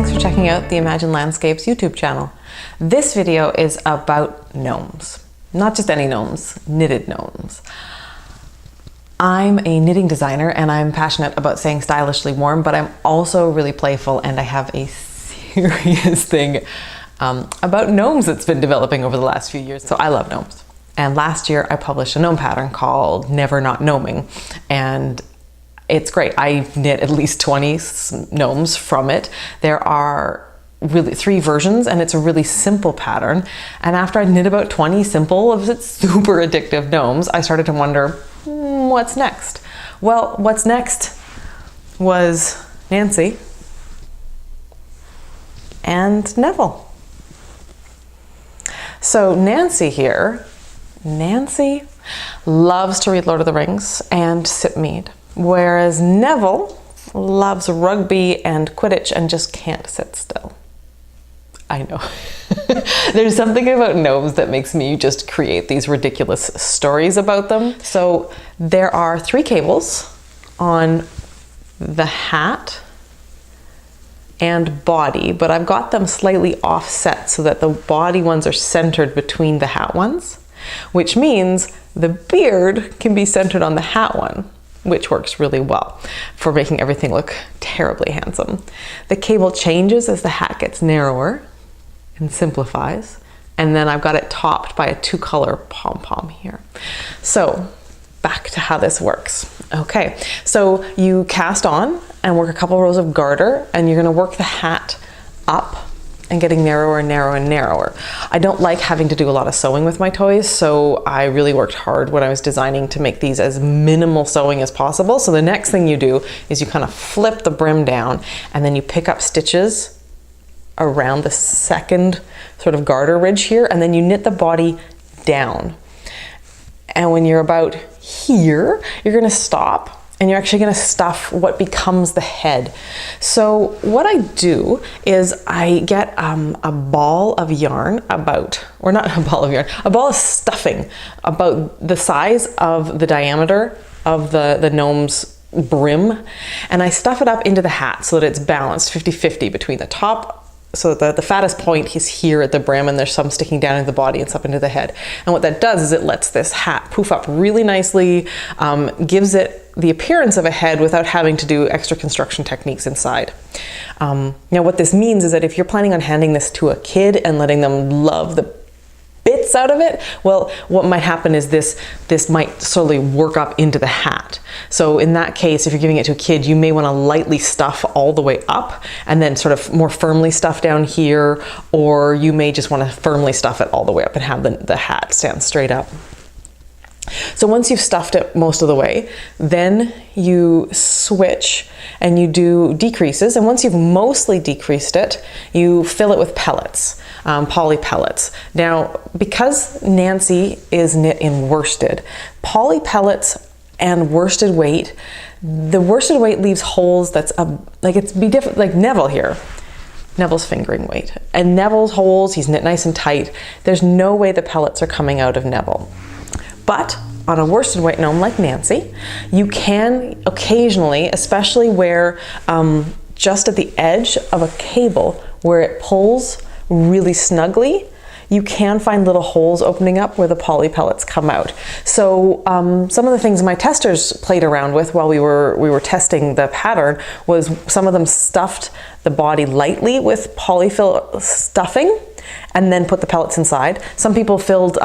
thanks for checking out the Imagine Landscapes YouTube channel. This video is about gnomes. Not just any gnomes, knitted gnomes. I'm a knitting designer and I'm passionate about saying stylishly warm, but I'm also really playful and I have a serious thing about gnomes that's been developing over the last few years. So I love gnomes. And last year I published a gnome pattern called Never Not Gnoming, and it's great. I knit at least 20 gnomes from it. There are really 3 versions and it's a really simple pattern. And after I knit about 20 simple of its super addictive gnomes, I started to wonder, what's next? Well, what's next was Nancy and Neville. So Nancy here, Nancy loves to read Lord of the Rings and sip mead, whereas Neville loves rugby and Quidditch and just can't sit still. I know. There's something about gnomes that makes me just create these ridiculous stories about them. So there are 3 cables on the hat and body, but I've got them slightly offset so that the body ones are centered between the hat ones, which means the beard can be centered on the hat one, which works really well for making everything look terribly handsome. The cable changes as the hat gets narrower and simplifies, and then I've got it topped by a 2-color pom-pom here. So back to how this works. Okay, so you cast on and work a couple rows of garter, and you're gonna work the hat up and getting narrower and narrower and narrower. I don't like having to do a lot of sewing with my toys, so I really worked hard when I was designing to make these as minimal sewing as possible. So the next thing you do is you kind of flip the brim down and then you pick up stitches around the second sort of garter ridge here, and then you knit the body down. And when you're about here, you're gonna stop and you're actually gonna stuff what becomes the head. So what I do is I get a ball of yarn or not a ball of yarn, a ball of stuffing about the size of the diameter of the gnome's brim, and I stuff it up into the hat so that it's balanced 50-50 between the top. So the fattest point is here at the brim, and there's some sticking down into the body and some into the head. And what that does is it lets this hat poof up really nicely, gives it the appearance of a head without having to do extra construction techniques inside. Now what this means is that if you're planning on handing this to a kid and letting them love the bits out of it, well, what might happen is this might slowly work up into the hat. So in that case, if you're giving it to a kid, you may want to lightly stuff all the way up and then sort of more firmly stuff down here, or you may just want to firmly stuff it all the way up and have the hat stand straight up. So once you've stuffed it most of the way, then you switch and you do decreases. And once you've mostly decreased it, you fill it with pellets, poly pellets. Now, because Nancy is knit in worsted, poly pellets and worsted weight, the worsted weight leaves holes that's like Neville here. Neville's fingering weight. And Neville's holes, he's knit nice and tight. There's no way the pellets are coming out of Neville. But on a worsted weight gnome like Nancy, you can occasionally, especially where just at the edge of a cable where it pulls really snugly, you can find little holes opening up where the poly pellets come out. So some of the things my testers played around with while we were testing the pattern was some of them stuffed the body lightly with polyfill stuffing and then put the pellets inside. Some people filled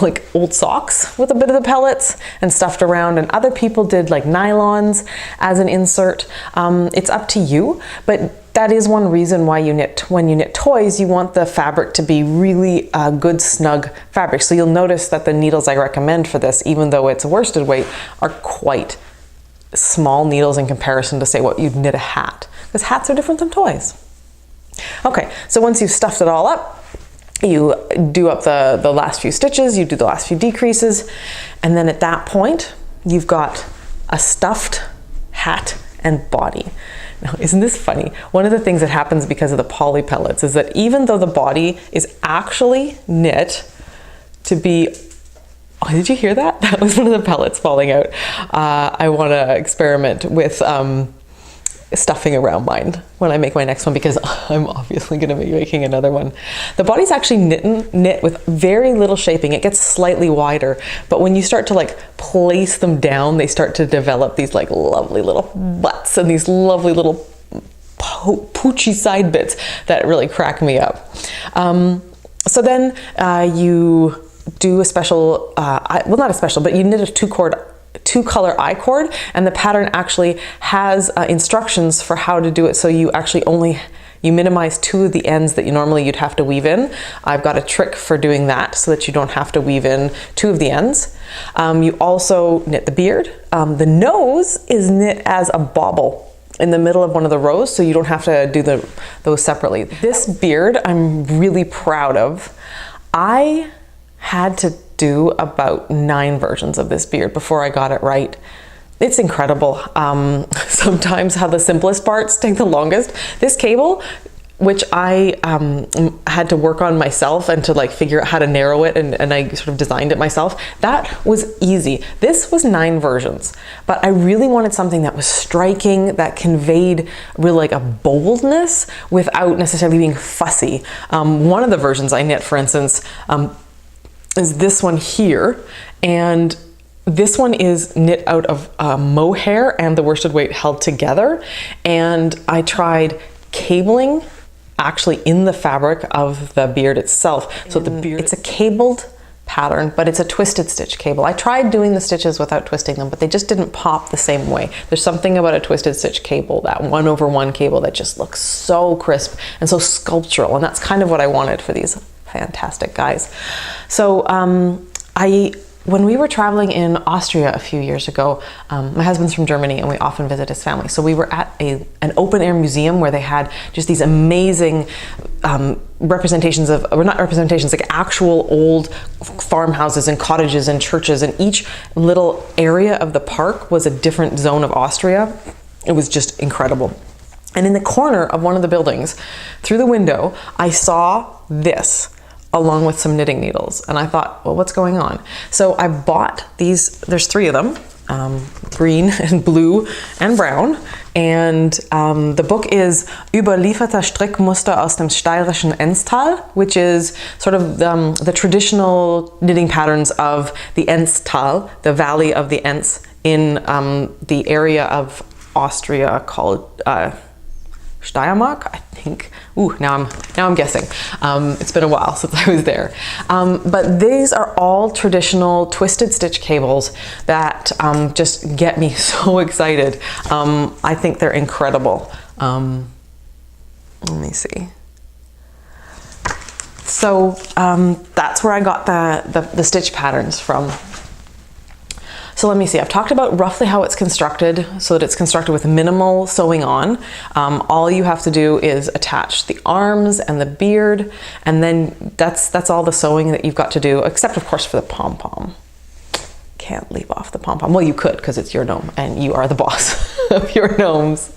like old socks with a bit of the pellets and stuffed around, and other people did like nylons as an insert. It's up to you, but that is one reason why when you knit toys, you want the fabric to be really good, snug fabric. So you'll notice that the needles I recommend for this, even though it's a worsted weight, are quite small needles in comparison to say what you'd knit a hat, because hats are different than toys. Okay, so once you've stuffed it all up, you do up the last few stitches, you do the last few decreases, and then at that point, you've got a stuffed hat and body. Now, isn't this funny? One of the things that happens because of the poly pellets is that even though the body is actually knit to be, oh, did you hear that? That was one of the pellets falling out. I want to experiment with stuffing around mine when I make my next one, because I'm obviously going to be making another one. The body's actually knit with very little shaping. It gets slightly wider, but when you start to like place them down, they start to develop these like lovely little butts and these lovely little poochy side bits that really crack me up. So then you do a special, well, not a special, but you knit a two color I cord, and the pattern actually has instructions for how to do it. So you actually you minimize two of the ends that you'd have to weave in. I've got a trick for doing that so that you don't have to weave in two of the ends. You also knit the beard. The nose is knit as a bauble in the middle of one of the rows, so you don't have to do those separately. This beard I'm really proud of. I had to do about 9 versions of this beard before I got it right. It's incredible. Sometimes how the simplest parts take the longest. This cable, which I had to work on myself and to like figure out how to narrow it, and I sort of designed it myself, that was easy. This was 9 versions, but I really wanted something that was striking, that conveyed really like a boldness without necessarily being fussy. One of the versions I knit, for instance, is this one here, and this one is knit out of mohair and the worsted weight held together, and I tried cabling actually in the fabric of the beard itself. So the beard, it's a cabled pattern, but it's a twisted stitch cable. I tried doing the stitches without twisting them, but they just didn't pop the same way. There's something about a twisted stitch cable, that 1/1 cable, that just looks so crisp and so sculptural, and that's kind of what I wanted for these fantastic guys. So when we were traveling in Austria a few years ago, my husband's from Germany and we often visit his family. So we were at an open air museum where they had just these amazing representations of, or not representations, like actual old farmhouses and cottages and churches, and each little area of the park was a different zone of Austria. It was just incredible. And in the corner of one of the buildings, through the window, I saw this, along with some knitting needles. And I thought, well, what's going on? So I bought these, there's 3 of them, green and blue and brown. And the book is Überlieferter Strickmuster aus dem steirischen Enstal, which is sort of the traditional knitting patterns of the Enstal, the valley of the Enns, in the area of Austria called Steiermark, I think. Ooh, now I'm guessing. It's been a while since I was there. But these are all traditional twisted stitch cables that just get me so excited. I think they're incredible. Let me see. So that's where I got the stitch patterns from. So let me see, I've talked about roughly how it's constructed, so that it's constructed with minimal sewing on. All you have to do is attach the arms and the beard, and then that's all the sewing that you've got to do, except of course for the pom-pom. Can't leave off the pom-pom. Well, you could, because it's your gnome and you are the boss of your gnomes.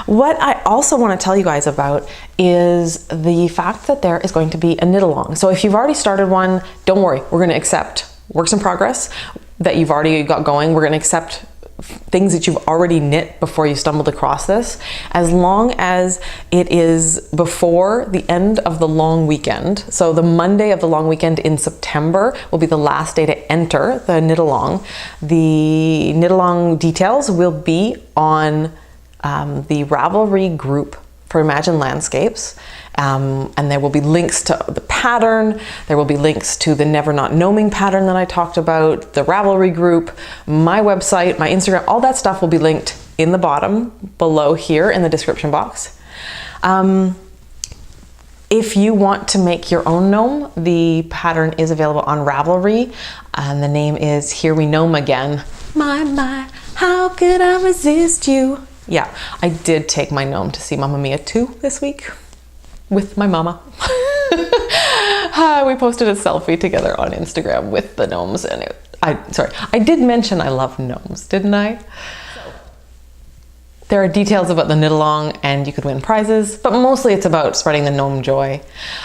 What I also want to tell you guys about is the fact that there is going to be a knit-along. So if you've already started one, don't worry, we're going to accept works in progress that you've already got going. We're going to accept things that you've already knit before you stumbled across this, as long as it is before the end of the long weekend. So the Monday of the long weekend in September will be the last day to enter the knit-along. The knit-along details will be on the Ravelry group for Imagine Landscapes. And there will be links to the pattern, there will be links to the Never Not Gnoming pattern that I talked about, the Ravelry group, my website, my Instagram, all that stuff will be linked in the bottom below here in the description box. If you want to make your own gnome, the pattern is available on Ravelry, and the name is Here We Gnome Again. My, how could I resist you? Yeah, I did take my gnome to see Mamma Mia 2 this week. With my mama. We posted a selfie together on Instagram with the gnomes, and I did mention I love gnomes, didn't I? There are details about the knit-along, and you could win prizes, but mostly it's about spreading the gnome joy.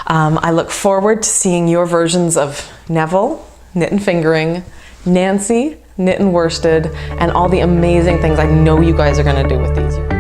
I look forward to seeing your versions of Neville, Knit and Fingering, Nancy, knit and worsted, and all the amazing things I know you guys are gonna do with these.